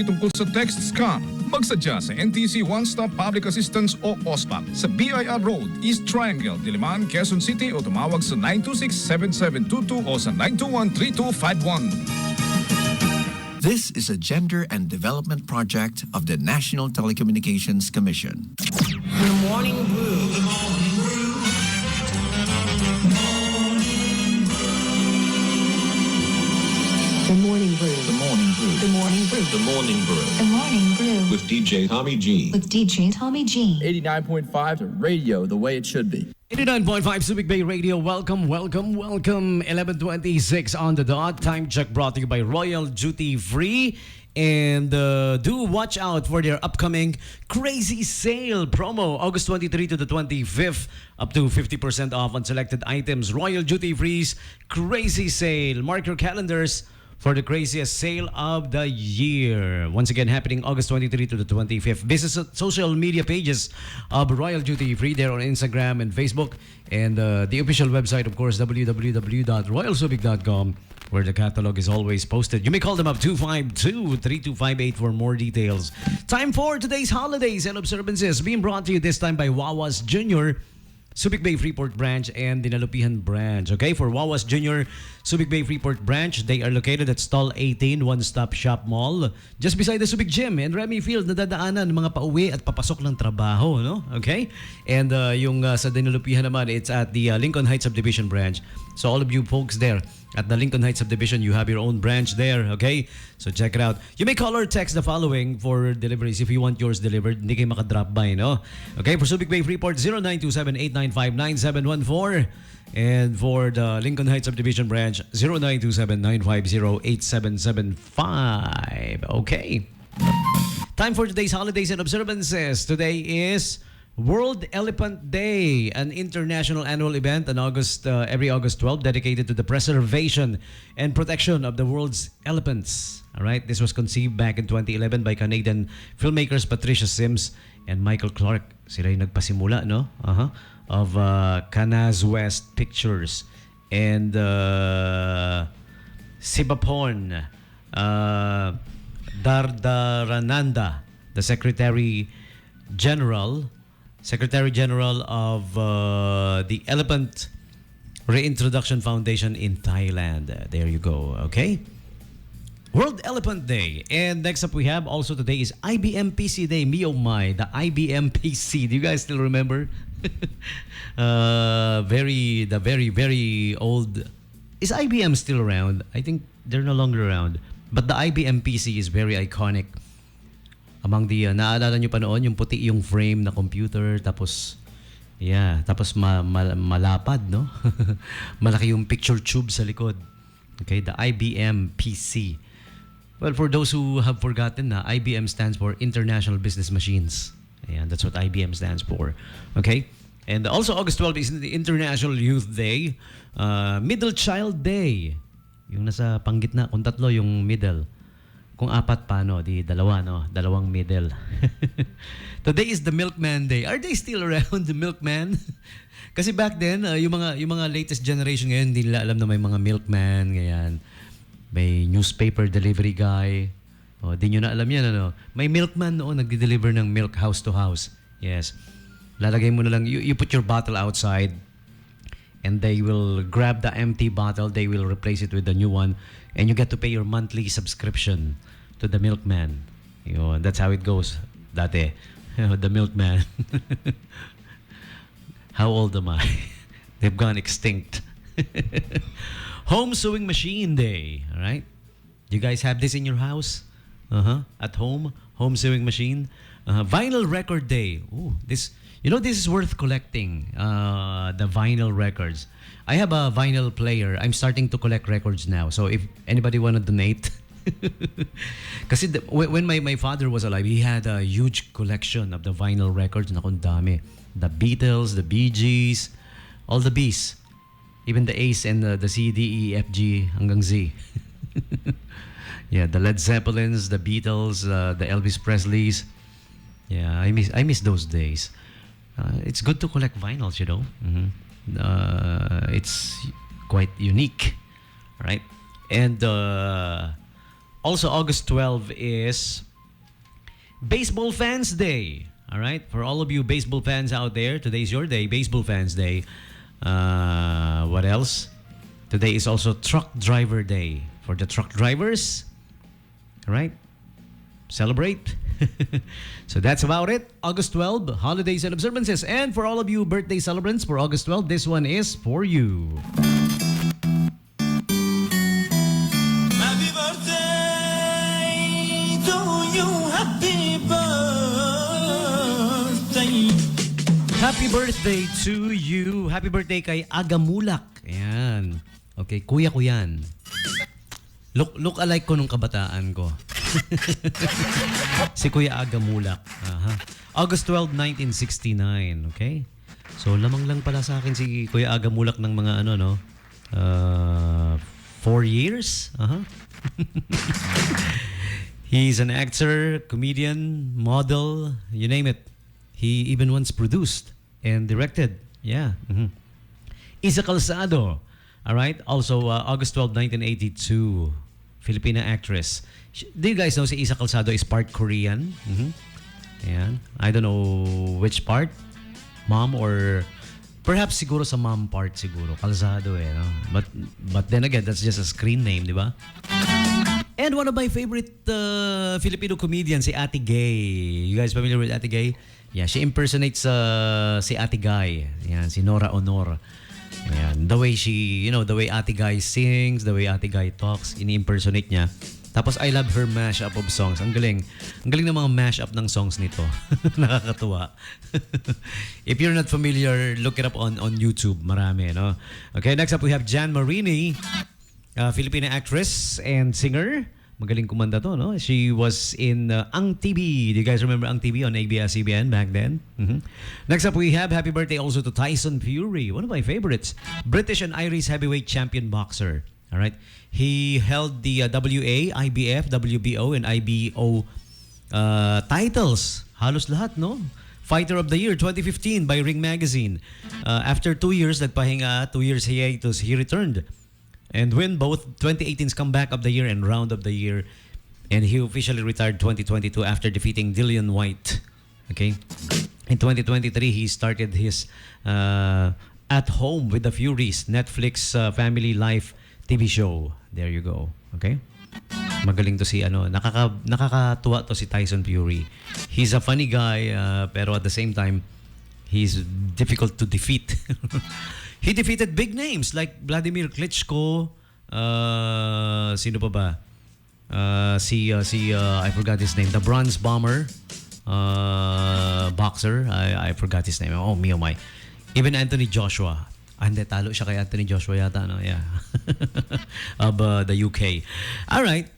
tungkol sa text scam, magsadya sa NTC One Stop Public Assistance o OSPAP sa BIR Road, East Triangle, Diliman, Quezon City o tumawag sa 926-7722 o sa 921-3251. This is a gender and development project of the National Telecommunications Commission. The Morning Brew. The Morning Brew. The Morning Brew. The Morning Brew. The Morning Brew. The Morning Brew. With DJ Tommy G. With DJ Tommy G. 89.5 radio, the way it should be. 89.5 Subic Bay Radio. Welcome, welcome, welcome. 11:26 on the dot. Time check brought to you by Royal Duty Free. And do watch out for their upcoming crazy sale promo. August 23 to the 25th. Up to 50% off on selected items. Royal Duty Free's crazy sale. Mark your calendars for the craziest sale of the year. Once again, happening August 23 to the 25th. Visit social media pages of Royal Duty Free there on Instagram and Facebook. And the official website, of course, www.royalsubic.com, where the catalog is always posted. You may call them up 252-3258 for more details. Time for today's holidays and observances, being brought to you this time by Wawas Jr., Subic Bay Freeport Branch and Dinalupihan Branch. Okay, for Wawas Jr., Subic Bay Freeport Branch, they are located at Stall 18, One Stop Shop Mall, just beside the Subic Gym and Remy Field, nadadaanan mga pauwi at papasok ng trabaho, no? Okay? And yung sa Dinalupihan naman, it's at the Lincoln Heights Subdivision Branch. So all of you folks there at the Lincoln Heights Subdivision, you have your own branch there, okay? So check it out. You may call or text the following for deliveries if you want yours delivered. Hindi kayo makadrop by, no? Okay, for Subic Bay Freeport, 0927-895-9714. And for the Lincoln Heights Subdivision Branch, 0927-950-8775. Okay. Time for today's holidays and observances. Today is World Elephant Day, an international annual event on every August 12, dedicated to the preservation and protection of the world's elephants. All right, this was conceived back in 2011 by Canadian filmmakers Patricia Sims and Michael Clark. Sila yung nagpasimula, no? Of Canas West Pictures and Sibapon Dardarananda, the Secretary General of the Elephant Reintroduction Foundation in Thailand. There you go, okay? World Elephant Day. And next up we have also today is IBM PC Day. Me oh my, the IBM PC. Do you guys still remember? Very old. Is IBM still around? I think they're no longer around. But the IBM PC is very iconic. Among the, naalala nyo pa noon, yung puti yung frame na computer, tapos malapad, no? Malaki yung picture tube sa likod. Okay, the IBM PC. Well, for those who have forgotten, IBM stands for International Business Machines. Ayan, that's what IBM stands for. Okay? And also, August 12 is the International Youth Day. Middle Child Day. Yung nasa panggitna, kung tatlo yung middle. Kung apat pa, no? Di dalawa, no? Dalawang middle. Today is the Milkman Day. Are they still around, the Milkman? Kasi back then, yung mga latest generation ngayon, hindi nila alam na may mga milkman, ganyan. May newspaper delivery guy. O, di nyo na alam yan, ano? May milkman noon, nagde-deliver ng milk house to house. Yes. Lalagay mo na lang, you put your bottle outside, and they will grab the empty bottle, they will replace it with the new one, and you get to pay your monthly subscription to the milkman. Yun, that's how it goes. Dati, the milkman. How old am I? They've gone extinct. Home Sewing Machine Day. All right? You guys have this in your house? At home? Home Sewing Machine? Vinyl Record Day. Ooh, this is worth collecting. The vinyl records. I have a vinyl player. I'm starting to collect records now. So if anybody want to donate, kasi when my father was alive, he had a huge collection of the vinyl records. Naku, dami. The Beatles, the Bee Gees, all the Bs. Even the A's and the C, D, E, F, G hanggang Z. Yeah, the Led Zeppelins, the Beatles, the Elvis Presleys. Yeah, I miss those days. It's good to collect vinyls, you know. It's quite unique, right? And also August 12 is Baseball Fans Day. All right? For all of you baseball fans out there, today's your day, Baseball Fans Day. What else? Today is also Truck Driver Day. For the truck drivers, all right? Celebrate. So that's about it. August 12, holidays and observances. And for all of you birthday celebrants for August 12, this one is for you. Happy birthday to you. Happy birthday. Happy birthday to you. Happy birthday kay Agamulak. Ayan. Okay, kuya ko yan. Look alike ko nung kabataan ko. Si Kuya Agamulak. Aha. August 12, 1969. Okay? So, lamang lang pala sa akin si Kuya Agamulak ng mga 4 years. Aha. He's an actor, comedian, model, you name it. He even once produced and directed. Yeah. Isa Calzado. Alright? Also, August 12, 1982. Filipina actress. Do you guys know si Isa Calzado is part Korean? Ayan. I don't know which part. Mom or perhaps siguro sa mom part siguro. Calzado no? But then again, that's just a screen name, di ba? And one of my favorite Filipino comedians, si Ate Gay. You guys familiar with Ate Gay? Yeah, she impersonates si Ate Guy. Yan, si Nora Honor. Ayan. The way she, the way Ate Guy sings, the way Ate Guy talks, ini-impersonate niya. Tapos I love her mashup of songs. Ang galing. Ang galing ng mga mashup ng songs nito. Nakakatuwa. If you're not familiar, look it up on YouTube. Marami, no? Okay, next up we have Jan Marini, Filipina actress and singer. Magaling kumanta to, no? She was in Ang TV. Do you guys remember Ang TV on ABS-CBN back then? Next up, we have happy birthday also to Tyson Fury, one of my favorites. British and Irish heavyweight champion boxer. All right? He held the WA, IBF, WBO, and IBO titles. Halos lahat, no? Fighter of the Year 2015 by Ring Magazine. After 2 years, nagpahinga, 2 years hiatus, he returned and win both 2018's Comeback of the Year and Round of the Year. And he officially retired 2022 after defeating Dillian White. Okay? In 2023, he started his At Home with the Furies Netflix family life TV show. There you go. Okay? Magaling to si nakakatuwa to si Tyson Fury. He's a funny guy pero at the same time he's difficult to defeat. He defeated big names like Vladimir Klitschko, sino pa ba? I forgot his name, the Bronze Bomber boxer. I forgot his name. Oh, me oh my. Even Anthony Joshua. Hindi, talo siya kay Anthony Joshua yata, no? Yeah. Of the UK. All right.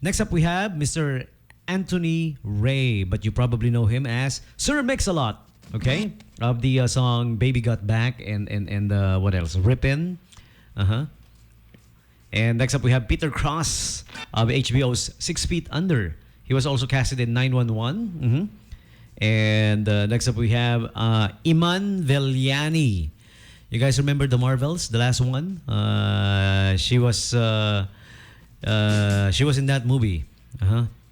Next up, we have Mr. Anthony Ray, but you probably know him as Sir Mix-a-Lot, okay? Of the song Baby Got Back and what else? Rippin'. And next up, we have Peter Cross of HBO's 6 Feet Under. He was also casted in 911. And next up, we have Iman Veliani. You guys remember The Marvels, the last one? She was in that movie.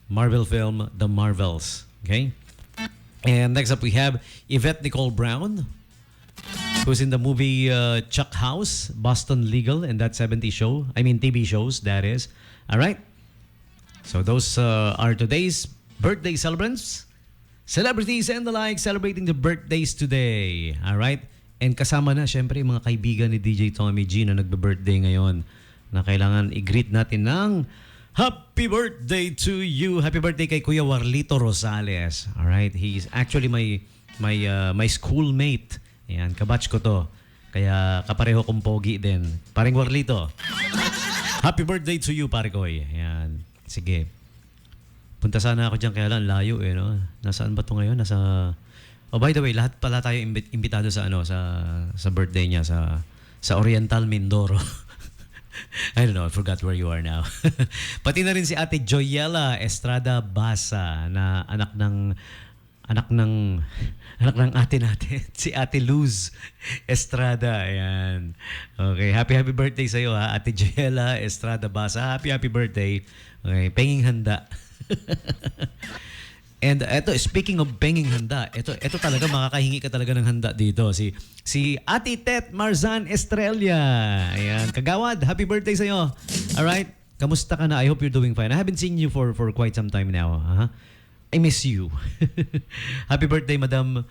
Marvel film, The Marvels. Okay? And next up, we have Yvette Nicole Brown, who's in the movie Chuck House, Boston Legal, and that 70s show. I mean, TV shows, that is. All right? So those are today's birthday celebrants. Celebrities and the like celebrating the birthdays today. All right? And kasama na, syempre, yung mga kaibigan ni DJ Tommy G na nagbe-birthday ngayon na kailangan i-greet natin ng happy birthday to you. Happy birthday kay Kuya Warlito Rosales. All right? He's actually my schoolmate. Ayan, kabatch ko to. Kaya kapareho kong pogi din. Paring Warlito. Happy birthday to you, pare koy. Ayan. Sige. Punta sana ako dyan, kaya lang layo no? Nasaan ba to ngayon? Oh, by the way, lahat pala tayo imbitado sa sa birthday niya sa Oriental Mindoro. I don't know, I forgot where you are now. Pati na rin si Ate Joyela Estrada Basa na anak ng ate natin, si Ate Luz Estrada. Ayan. Okay, happy birthday sa iyo ha, Ate Joyela Estrada Basa. Happy birthday. Okay, penging handa. And eto, speaking of banging handa, eto talaga makakahingi ka talaga ng handa dito. Si Ate Tet Marzan Estrella. Ayan, kagawad, happy birthday sa iyo. All right? Kamusta ka na? I hope you're doing fine. I haven't seen you for quite some time now. I miss you. Happy birthday, Madam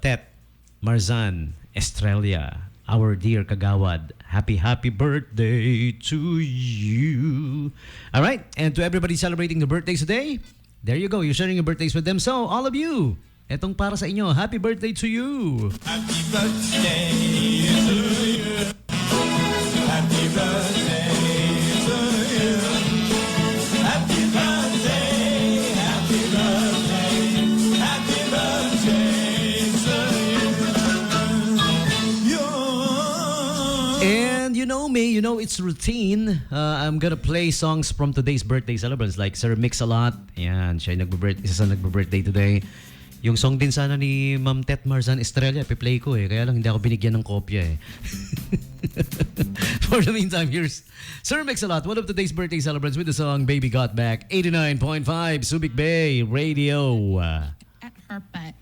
Tet Marzan Estrella. Our dear kagawad. Happy birthday to you. All right? And to everybody celebrating their birthdays today, there you go. You're sharing your birthdays with them. So, all of you, etong para sa inyo. Happy birthday to you. Happy birthday to you. Happy birthday to you. Happy birthday, happy birthday, happy birthday to you. And you know me, you know it's routine. I'm gonna play songs from today's birthday celebrants like Sir Mix-a-Lot. Yan, siya yung isa sa nagbe-birthday today. Yung song din sana ni Ma'am Tet Marzan Estrella, piplay ko eh. Kaya lang hindi ako binigyan ng kopya eh. For the meantime, here's Sir Mix-a-Lot, one of today's birthday celebrants with the song Baby Got Back, 89.5 Subic Bay Radio. At her butt.